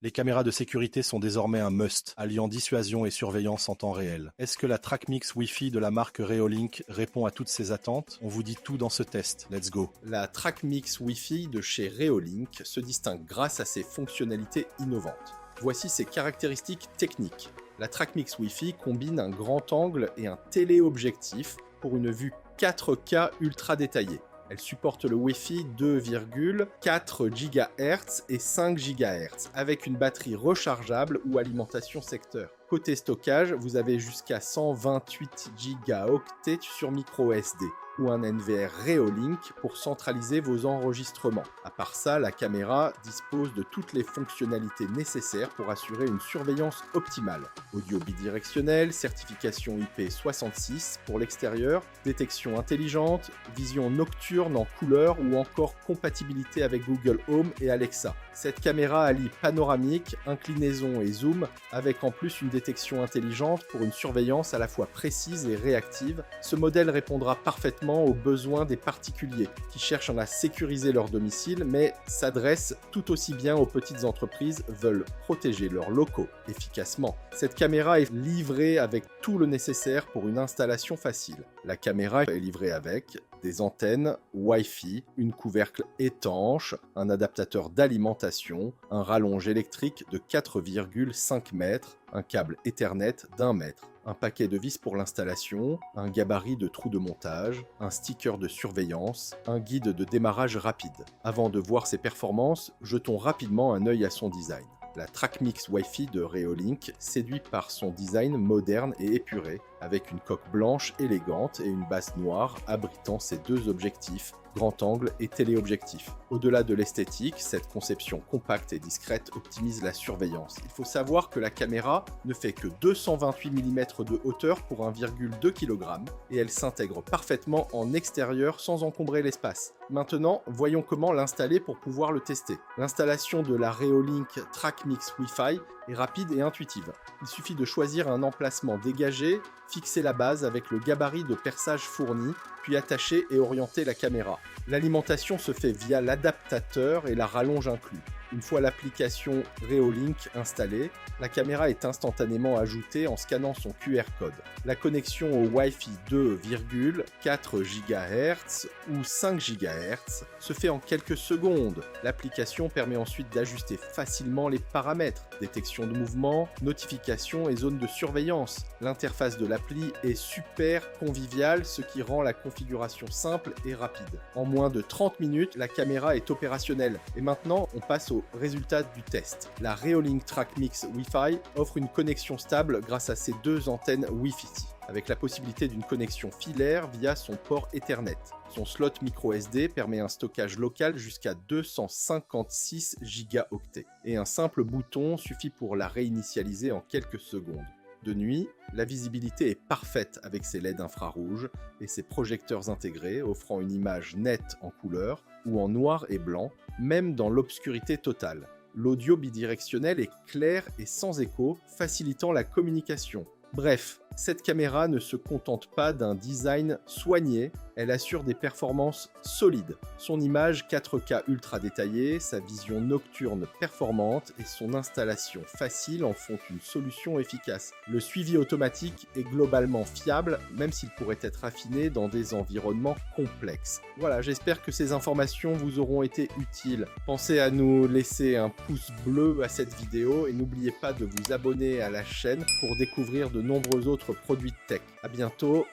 Les caméras de sécurité sont désormais un must, alliant dissuasion et surveillance en temps réel. Est-ce que la TrackMix Wi-Fi de la marque Reolink répond à toutes ces attentes? On vous dit tout dans ce test, let's go. La TrackMix Wi-Fi de chez Reolink se distingue grâce à ses fonctionnalités innovantes. Voici ses caractéristiques techniques. La TrackMix Wi-Fi combine un grand angle et un téléobjectif pour une vue 4K ultra détaillée. Elle supporte le Wi-Fi 2,4 GHz et 5 GHz avec une batterie rechargeable ou alimentation secteur. Côté stockage, vous avez jusqu'à 128 Go sur micro SD ou un NVR Reolink pour centraliser vos enregistrements. À part ça, la caméra dispose de toutes les fonctionnalités nécessaires pour assurer une surveillance optimale. Audio bidirectionnel, certification IP66 pour l'extérieur, détection intelligente, vision nocturne en couleur ou encore compatibilité avec Google Home et Alexa. Cette caméra allie panoramique, inclinaison et zoom avec en plus une détection intelligente pour une surveillance à la fois précise et réactive. Ce modèle répondra parfaitement aux besoins des particuliers qui cherchent à sécuriser leur domicile mais s'adresse tout aussi bien aux petites entreprises veulent protéger leurs locaux efficacement. Cette caméra est livrée avec tout le nécessaire pour une installation facile. La caméra est livrée avec des antennes Wi-Fi, une couvercle étanche, un adaptateur d'alimentation, un rallonge électrique de 4,5 mètres, un câble Ethernet d'1 mètre, un paquet de vis pour l'installation, un gabarit de trou de montage, un sticker de surveillance, un guide de démarrage rapide. Avant de voir ses performances, jetons rapidement un œil à son design. La TrackMix Wi-Fi de Reolink séduit par son design moderne et épuré, avec une coque blanche élégante et une base noire abritant ses deux objectifs, grand angle et téléobjectif. Au-delà de l'esthétique, cette conception compacte et discrète optimise la surveillance. Il faut savoir que la caméra ne fait que 228 mm de hauteur pour 1,2 kg et elle s'intègre parfaitement en extérieur sans encombrer l'espace. Maintenant, voyons comment l'installer pour pouvoir le tester. L'installation de la Reolink TrackMix Wi-Fi est rapide et intuitive. Il suffit de choisir un emplacement dégagé, fixer la base avec le gabarit de perçage fourni, puis attacher et orienter la caméra. L'alimentation se fait via l'adaptateur et la rallonge inclus. Une fois l'application Reolink installée, la caméra est instantanément ajoutée en scannant son QR code. La connexion au Wi-Fi 2,4 GHz ou 5 GHz se fait en quelques secondes. L'application permet ensuite d'ajuster facilement les paramètres, détection de mouvement, notification et zone de surveillance. L'interface de l'appli est super conviviale, ce qui rend la configuration simple et rapide. En moins de 30 minutes, la caméra est opérationnelle. Et maintenant, on passe au résultat du test. La Reolink TrackMix Wi-Fi offre une connexion stable grâce à ses deux antennes Wi-Fi, avec la possibilité d'une connexion filaire via son port Ethernet. Son slot micro SD permet un stockage local jusqu'à 256 Go et un simple bouton suffit pour la réinitialiser en quelques secondes. De nuit, la visibilité est parfaite avec ses LED infrarouges et ses projecteurs intégrés offrant une image nette en couleur ou en noir et blanc, même dans l'obscurité totale. L'audio bidirectionnel est clair et sans écho, facilitant la communication. Bref, cette caméra ne se contente pas d'un design soigné, elle assure des performances solides. Son image 4K ultra détaillée, sa vision nocturne performante et son installation facile en font une solution efficace. Le suivi automatique est globalement fiable, même s'il pourrait être affiné dans des environnements complexes. Voilà, j'espère que ces informations vous auront été utiles. Pensez à nous laisser un pouce bleu à cette vidéo et n'oubliez pas de vous abonner à la chaîne pour découvrir de nombreux autres produits de tech. À bientôt